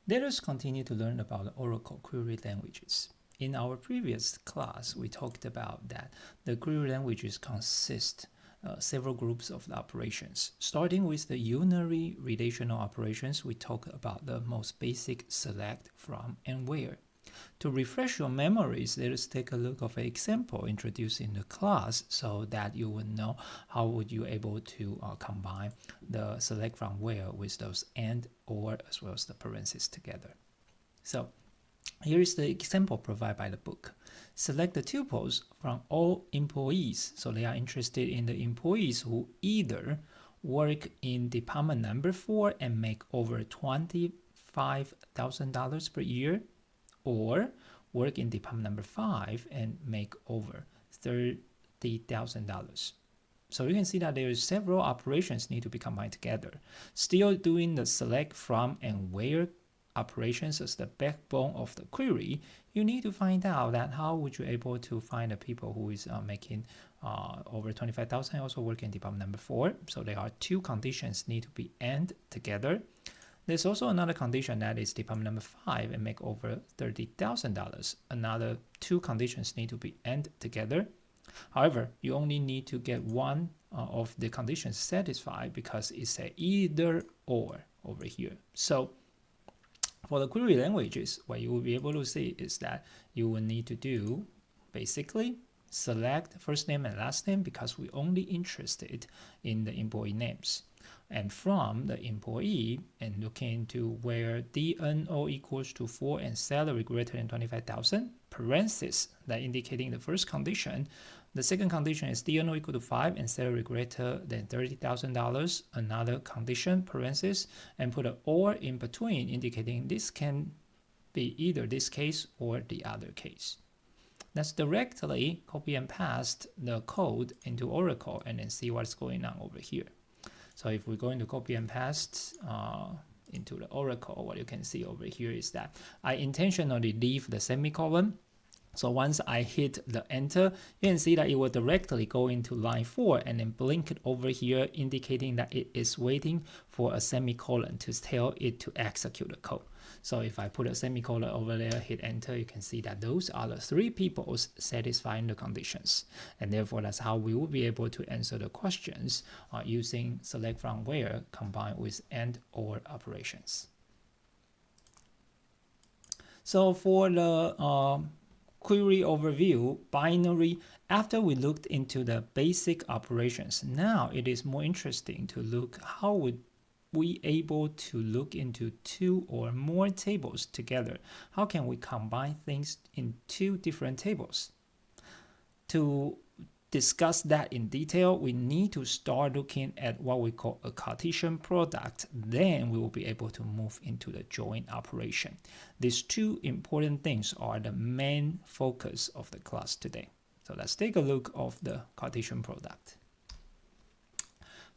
Let us continue to learn about the Oracle query languages. In our previous class, we talked about that the query languages consist several groups of the operations. Starting with the unary relational operations, we talk about the most basic select, from, and where. To refresh your memories, let us take a look of an example introduced in the class so that you will know how would you able to combine the select from where with those and, or, as well as the parentheses together. So here is the example provided by the book. Select the tuples from all employees. So they are interested in the employees who either work in department number 4 and make over $25,000 per year, or work in department number 5 and make over $30,000. So you can see that there are several operations need to be combined together. Still doing the select from and where operations as the backbone of the query, you need to find out that how would you able to find the people who is making over 25,000 also work in department number 4. So there are two conditions need to be AND together. There's also another condition that is department number 5 and make over $30,000. Another two conditions need to be AND together. However, you only need to get one of the conditions satisfied because it's a either or over here. So for the query languages, what you will be able to see is that you will need to do basically select first name and last name because we're only interested in the employee names. And from the employee and looking into where DNO equals to 4 and salary greater than 25,000, parentheses that indicating the first condition. The second condition is DNO equal to 5 and salary greater than $30,000. Another condition, parentheses, and put an or in between indicating this can be either this case or the other case. Let's directly copy and paste the code into Oracle and then see what's going on over here. So if we're going to copy and paste into the Oracle, what you can see over here is that I intentionally leave the semicolon. So once I hit the enter, you can see that it will directly go into line 4 and then blink it over here, indicating that it is waiting for a semicolon to tell it to execute the code. So if I put a semicolon over there, hit enter, you can see that those are the three people satisfying the conditions. And therefore, that's how we will be able to answer the questions using select from where combined with and or operations. So for the query overview, binary, after we looked into the basic operations, now it is more interesting to look how would we able to look into two or more tables together. How can we combine things in two different tables? To discuss that in detail, we need to start looking at what we call a Cartesian product. Then we will be able to move into the join operation. These two important things are the main focus of the class today. So let's take a look of the Cartesian product.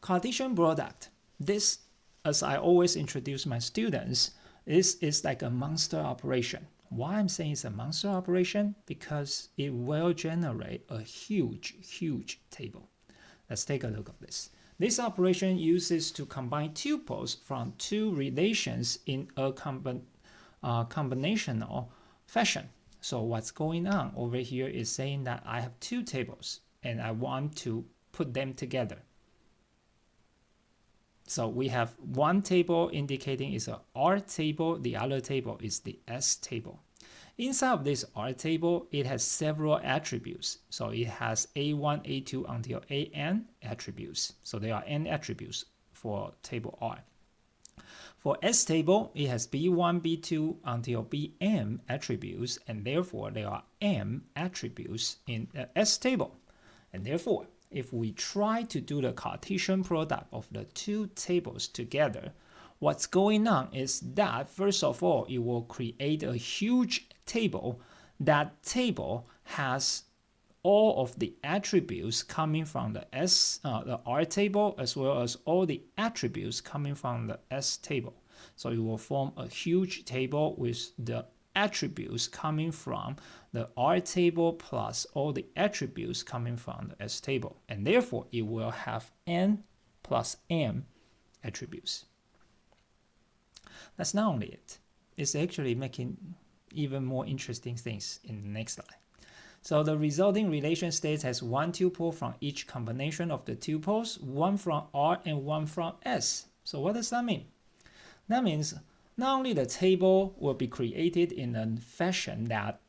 Cartesian product, this, as I always introduce my students, is like a monster operation. Why I'm saying it's a monster operation? Because it will generate a huge table. Let's take a look at this. This operation uses to combine tuples from two relations in a combinational fashion. So what's going on over here is saying that I have two tables and I want to put them together. So we have one table indicating is a R table, the other table is the S table. Inside of this R table, it has several attributes. So it has A1, A2 until AN attributes. So there are N attributes for table R. For S table, it has B1, B2 until Bm attributes, and therefore there are M attributes in the S table. And therefore, if we try to do the Cartesian product of the two tables together, what's going on is that, first of all, it will create a huge table. That table has all of the attributes coming from the R table, as well as all the attributes coming from the S table. So it will form a huge table with the attributes coming from the R table plus all the attributes coming from the S table. And therefore, it will have N plus M attributes. That's not only it. it's actually making even more interesting things in the next slide. So the resulting relation state has one tuple from each combination of the tuples, one from R and one from S. So what does that mean? That means not only the table will be created in a fashion that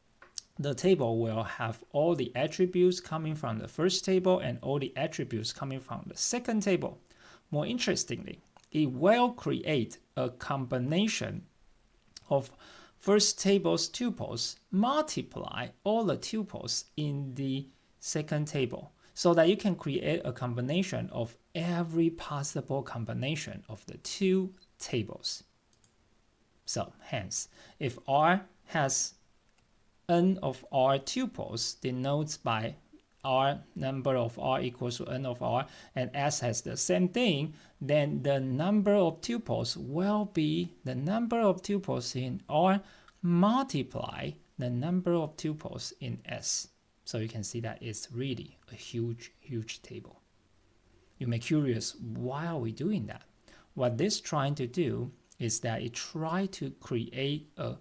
the table will have all the attributes coming from the first table and all the attributes coming from the second table. More interestingly, it will create a combination of first table's tuples multiply all the tuples in the second table, so that you can create a combination of every possible combination of the two tables. So hence, if R has n of R tuples denotes by R, number of R equals to n of R, and S has the same thing, then the number of tuples will be the number of tuples in R multiply the number of tuples in S. So you can see that it's really a huge, huge table. You may be curious, why are we doing that? What this is trying to do is that it tries to create a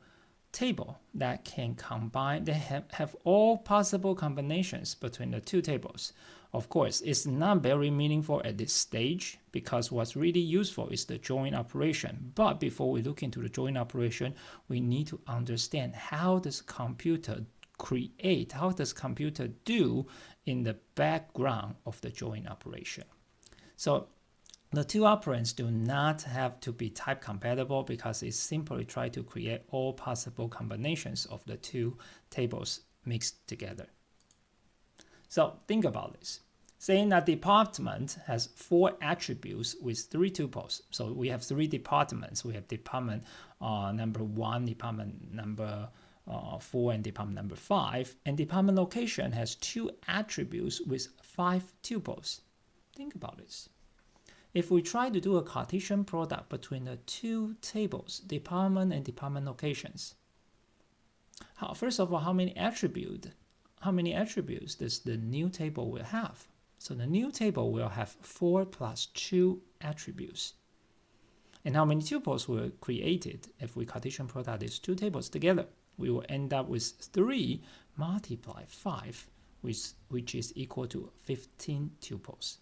table that can combine, they have all possible combinations between the two tables. Of course, it's not very meaningful at this stage because what's really useful is the join operation. But before we look into the join operation, we need to understand how does computer create, how does computer do in the background of the join operation. So the two operands do not have to be type compatible because it simply tries to create all possible combinations of the two tables mixed together. So think about this. Saying that department has 4 attributes with 3 tuples. So we have 3 departments. We have department number 1, department number 4, and department number 5. And department location has 2 attributes with 5 tuples. Think about this. If we try to do a Cartesian product between the two tables, department and department locations, first of all, how many attributes does the new table will have? So the new table will have 4 plus 2 attributes. And how many tuples were created if we Cartesian product these two tables together? We will end up with 3 multiply 5, which is equal to 15 tuples.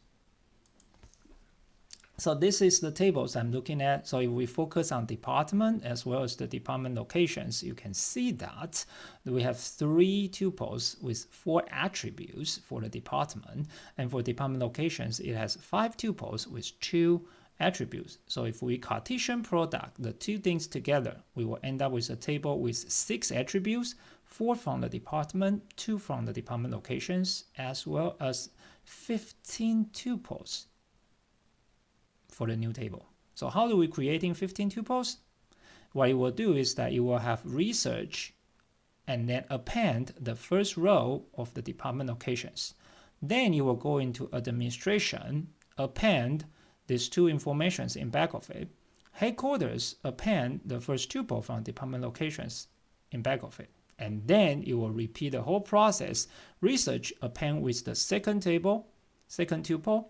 So this is the tables I'm looking at. So if we focus on department as well as the department locations, you can see that we have 3 tuples with 4 attributes for the department. And for department locations, it has 5 tuples with 2 attributes. So if we Cartesian product the two things together, we will end up with a table with 6 attributes, 4 from the department, 2 from the department locations, as well as 15 tuples for the new table. So how do we creating 15 tuples? What it will do is that it will have research and then append the first row of the department locations. Then you will go into administration, append these 2 informations in back of it. Headquarters, append the first tuple from department locations in back of it. And then you will repeat the whole process. Research, append with the second table, second tuple.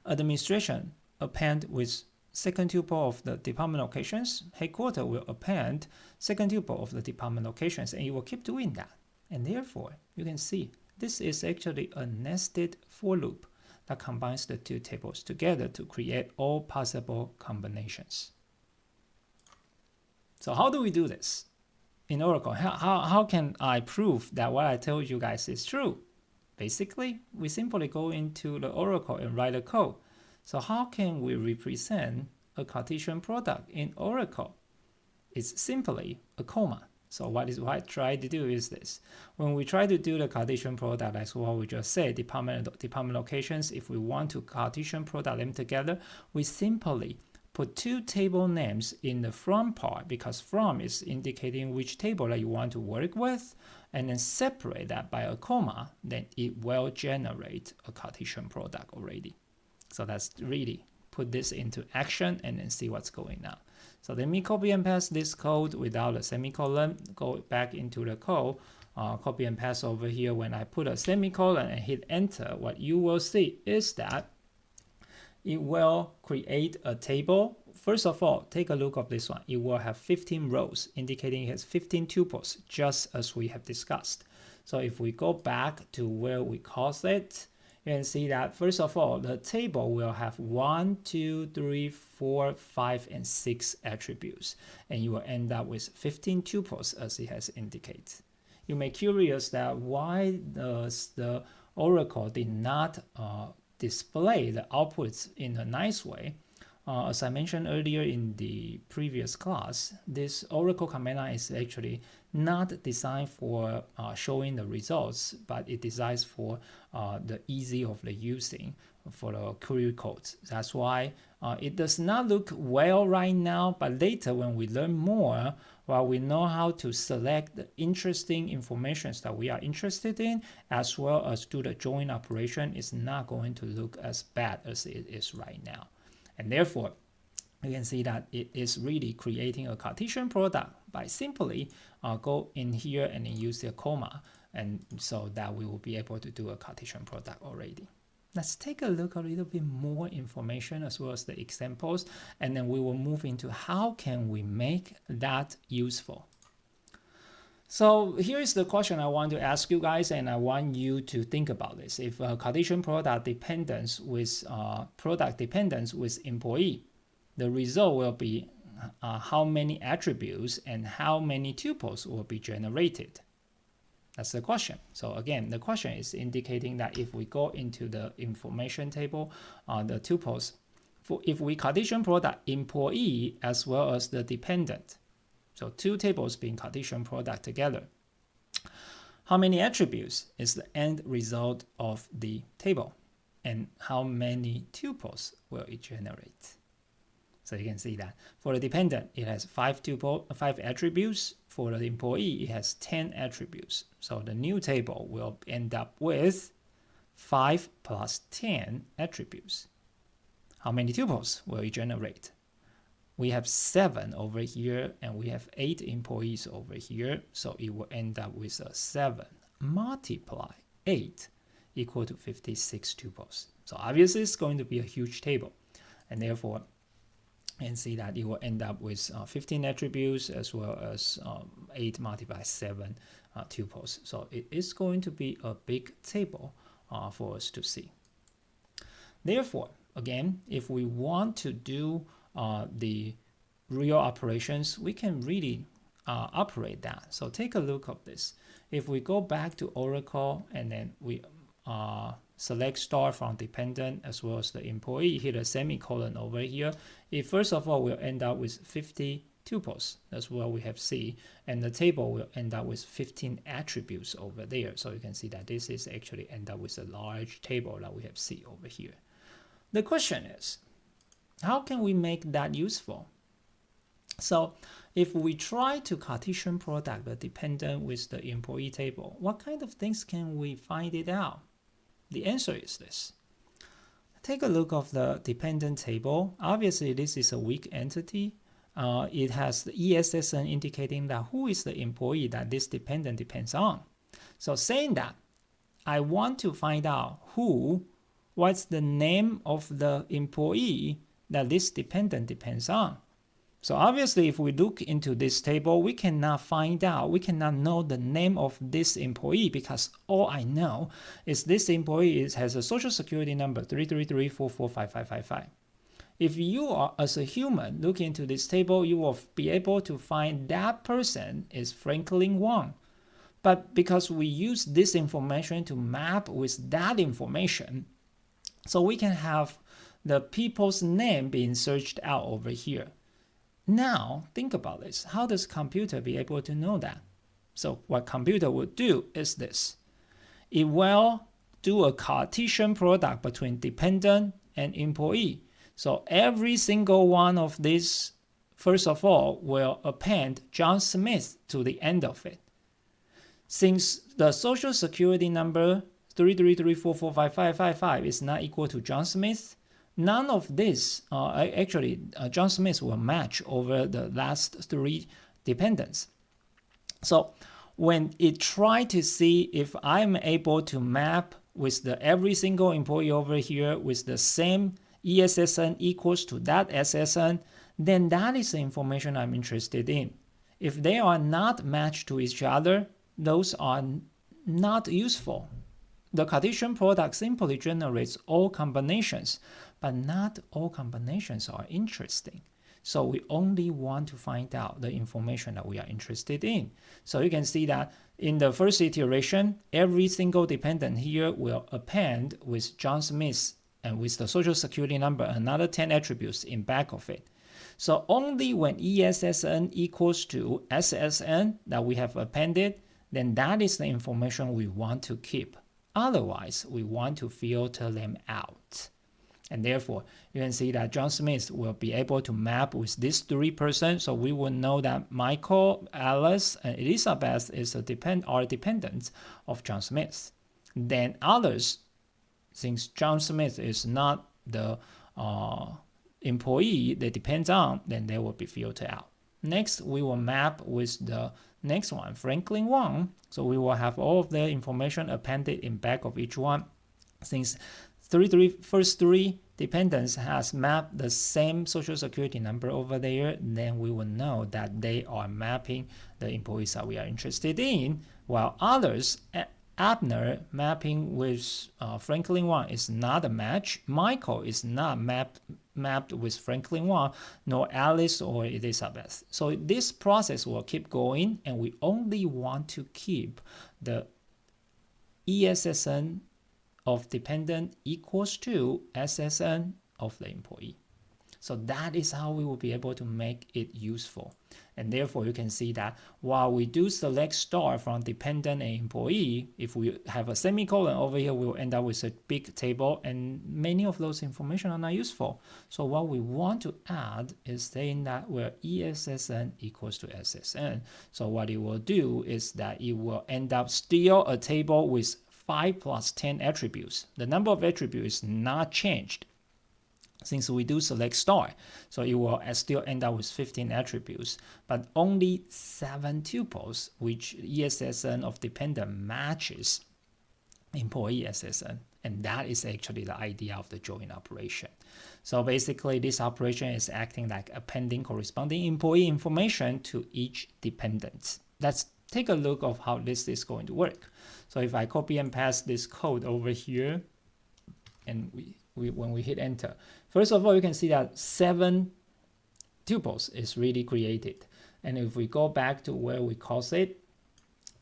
Administration, append with second tuple of the department locations. Headquarters will append second tuple of the department locations, and you will keep doing that. And therefore, you can see this is actually a nested for loop that combines the two tables together to create all possible combinations. So how do we do this in Oracle? How can I prove that what I told you guys is true? Basically, we simply go into the Oracle and write a code. So how can we represent a Cartesian product in Oracle? It's simply a comma. So what I try to do is this. When we try to do the Cartesian product, that's what we just said, department locations, if we want to Cartesian product them together, we simply put 2 table names in the from part, because from is indicating which table that you want to work with, and then separate that by a comma, then it will generate a Cartesian product already. So that's really put this into action and then see what's going on. So let me copy and paste this code without a semicolon, go back into the code, copy and paste over here. When I put a semicolon and hit enter, what you will see is that it will create a table first of all, take a look at this one. It will have 15 rows, indicating it has 15 tuples, just as we have discussed. So if we go back to where we caused it, you can see that first of all, the table will have 1, 2, 3, 4, 5, and 6 attributes, and you will end up with 15 tuples as it has indicated. You may be curious that why does the Oracle did not display the outputs in a nice way. As I mentioned earlier in the previous class, this Oracle command line is actually not designed for showing the results, but it designs for the easy of the using for the query codes. That's why it does not look well right now, but later when we learn more, while we know how to select the interesting information that we are interested in, as well as do the join operation, it's not going to look as bad as it is right now. And therefore, you can see that it is really creating a Cartesian product by simply go in here and then use the comma, and so that we will be able to do a Cartesian product already. Let's take a look a little bit more information as well as the examples, and then we will move into how can we make that useful. So here is the question I want to ask you guys, and I want you to think about this. If a Cartesian product dependence with employee, the result will be how many attributes and how many tuples will be generated. That's the question. So again, the question is indicating that if we go into the information table, the tuples, if we Cartesian product employee as well as the dependent, so two tables being Cartesian product together, how many attributes is the end result of the table, and how many tuples will it generate? So you can see that for the dependent, it has 5 attributes. For the employee, it has 10 attributes. So the new table will end up with 5 plus 10 attributes. How many tuples will it generate? We have 7 over here, and we have 8 employees over here. So it will end up with a 7 multiply 8 equal to 56 tuples. So obviously, it's going to be a huge table, and therefore, and see that it will end up with 15 attributes as well as 8 multiplied 7 tuples. So it is going to be a big table for us to see. Therefore, again, if we want to do the real operations, we can really operate that. So take a look at this. If we go back to Oracle and then we select star from dependent as well as the employee, hit a semicolon over here, it first of all will end up with 50 tuples. That's what we have C, and the table will end up with 15 attributes over there. So you can see that this is actually end up with a large table that we have C over here. The question is, how can we make that useful? So if we try to Cartesian product the dependent with the employee table, what kind of things can we find it out? The answer is this. Take a look of the dependent table. Obviously, this is a weak entity. It has the ESSN indicating that who is the employee that this dependent depends on. So saying that, I want to find out what's the name of the employee that this dependent depends on. So obviously, if we look into this table, we cannot know the name of this employee, because all I know is this employee has a social security number 333445555. If you are, as a human, look into this table, you will be able to find that person is Franklin Wong. But because we use this information to map with that information, so we can have the people's name being searched out over here. Now, think about this. How does computer be able to know that? So what computer would do is this. It will do a Cartesian product between dependent and employee. So every single one of these, first of all, will append John Smith to the end of it. Since the social security number 333445555 is not equal to John Smith, none of this, John Smith will match over the last 3 dependents. So when it tries to see if I'm able to map with every single employee over here with the same ESSN equals to that SSN, then that is the information I'm interested in. If they are not matched to each other, those are not useful. The Cartesian product simply generates all combinations, but not all combinations are interesting. So we only want to find out the information that we are interested in. So you can see that in the first iteration, every single dependent here will append with John Smith and with the social security number another 10 attributes in back of it. So only when ESSN equals to SSN that we have appended, then that is the information we want to keep. Otherwise, we want to filter them out. And therefore, you can see that John Smith will be able to map with these 3 persons. So we will know that Michael, Alice, and Elizabeth are dependents of John Smith. Then others, since John Smith is not the employee that depends on, then they will be filtered out. Next, we will map with the next one, Franklin Wang. So we will have all of the information appended in back of each one. Since first 3 dependents has mapped the same social security number over there, then we will know that they are mapping the employees that we are interested in, while others, Abner mapping with Franklin Wang is not a match. Michael is not mapped with Franklin Wang, nor Alice or Elizabeth. So this process will keep going, and we only want to keep the ESSN of dependent equals to SSN of the employee. So that is how we will be able to make it useful. And therefore, you can see that while we do select star from dependent and employee, if we have a semicolon over here, we'll end up with a big table, and many of those information are not useful. So what we want to add is saying that where ESSN equals to SSN. So what it will do is that it will end up still a table with 5 plus 10 attributes. The number of attributes is not changed since we do select star. So it will still end up with 15 attributes, but only 7 tuples, which ESSN of dependent matches employee SSN. And that is actually the idea of the join operation. So basically, this operation is acting like appending corresponding employee information to each dependent. Let's take a look of how this is going to work. So if I copy and paste this code over here, and when we hit enter, first of all, you can see that 7 tuples is really created. And if we go back to where we cause it,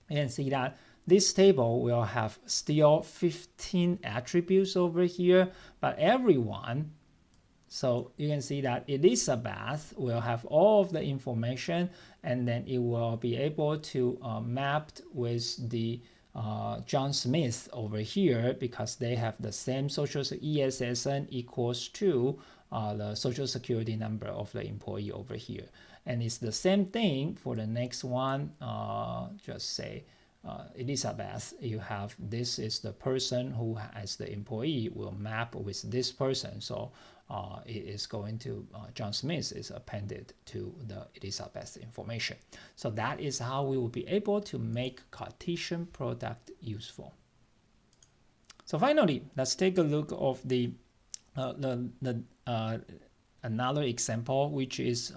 you can see that this table will have still 15 attributes over here, but everyone, so you can see that Elizabeth will have all of the information, and then it will be able to map with the John Smith over here, because they have the same social ESSN equals to the social security number of the employee over here. And it's the same thing for the next one. Just say Elizabeth, you have this is the person who as the employee will map with this person. So it is going to John Smith is appended to the Elizabeth information. So that is how we will be able to make Cartesian product useful. So finally, let's take a look of the another example, which is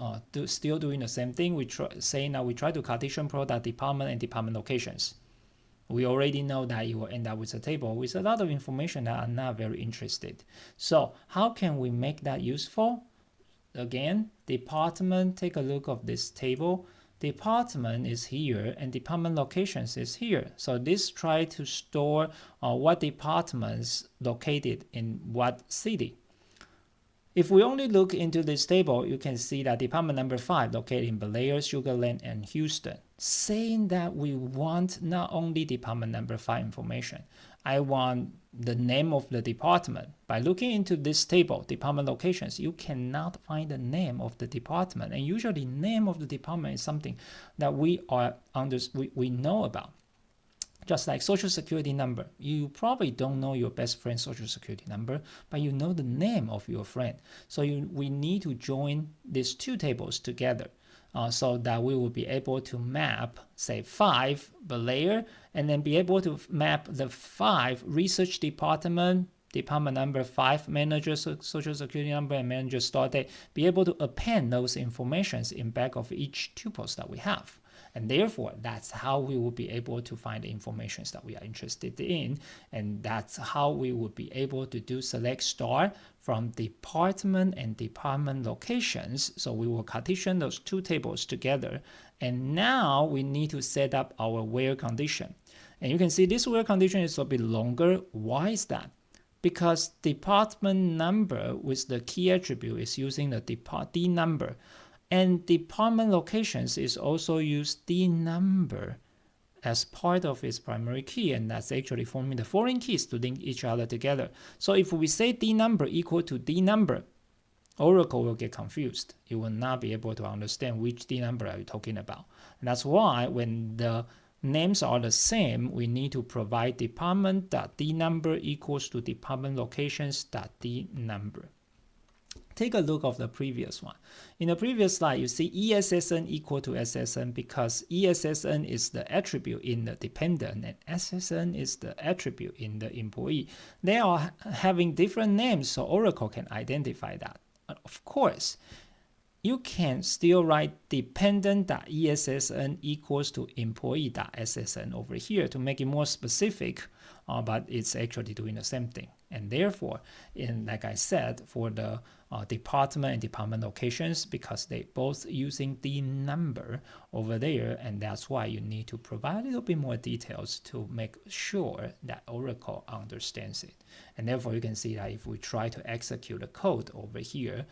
still doing the same thing. We saying that we try to Cartesian product department and department locations. We already know that it will end up with a table with a lot of information that are not very interested. So how can we make that useful? Again, department, take a look of this table. Department is here and department locations is here. So this try to store what departments located in what city. If we only look into this table, you can see that department number 5 located in Bellaire, Sugar Land, and Houston. Saying that we want not only department number 5 information, I want the name of the department. By looking into this table, department locations, you cannot find the name of the department. And usually name of the department is something that we know about. Just like social security number, you probably don't know your best friend's social security number, but you know the name of your friend. So we need to join these 2 tables together so that we will be able to map, say, 5 Bellaire, and then be able to map the 5 research department department number, 5 manager social security number, and manager start date, be able to append those informations in back of each tuples that we have. And therefore, that's how we will be able to find the information that we are interested in. And that's how we would be able to do select star from department and department locations. So we will Cartesian those two tables together. And now we need to set up our where condition. And you can see this where condition is a bit longer. Why is that? Because department number with the key attribute is using the D number. And department locations is also use D number as part of its primary key, and that's actually forming the foreign keys to link each other together. So if we say D number equal to D number, Oracle will get confused. It will not be able to understand which D number are you talking about. And that's why when the names are the same, we need to provide department.D number equals to department locations.D number. Take a look of the previous one. In the previous slide, you see ESSN equal to SSN because ESSN is the attribute in the dependent and SSN is the attribute in the employee. They are having different names, so Oracle can identify that. Of course, you can still write dependent.ESSN equals to employee.SSN over here to make it more specific, but it's actually doing the same thing. And therefore, like I said, for the department and department locations, because they both using the number over there, and that's why you need to provide a little bit more details to make sure that Oracle understands it. And therefore, you can see that if we try to execute the code over here,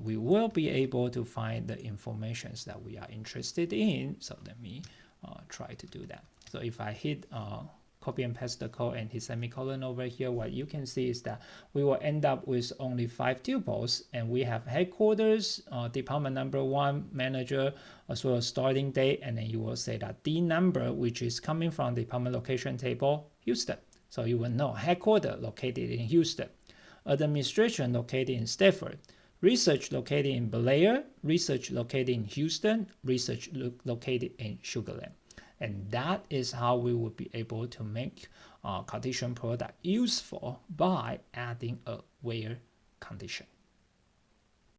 we will be able to find the informations that we are interested in. So let me try to do that. So if I hit copy and paste the code and hit semicolon over here, what you can see is that we will end up with only 5 tuples, and we have headquarters, department number 1, manager, as well as starting date, and then you will say that D number, which is coming from the department location table, Houston. So you will know headquarters located in Houston, administration located in Stafford, research located in Blair, research located in Houston, research located in Sugar Land. And that is how we will be able to make Cartesian product useful by adding a where condition.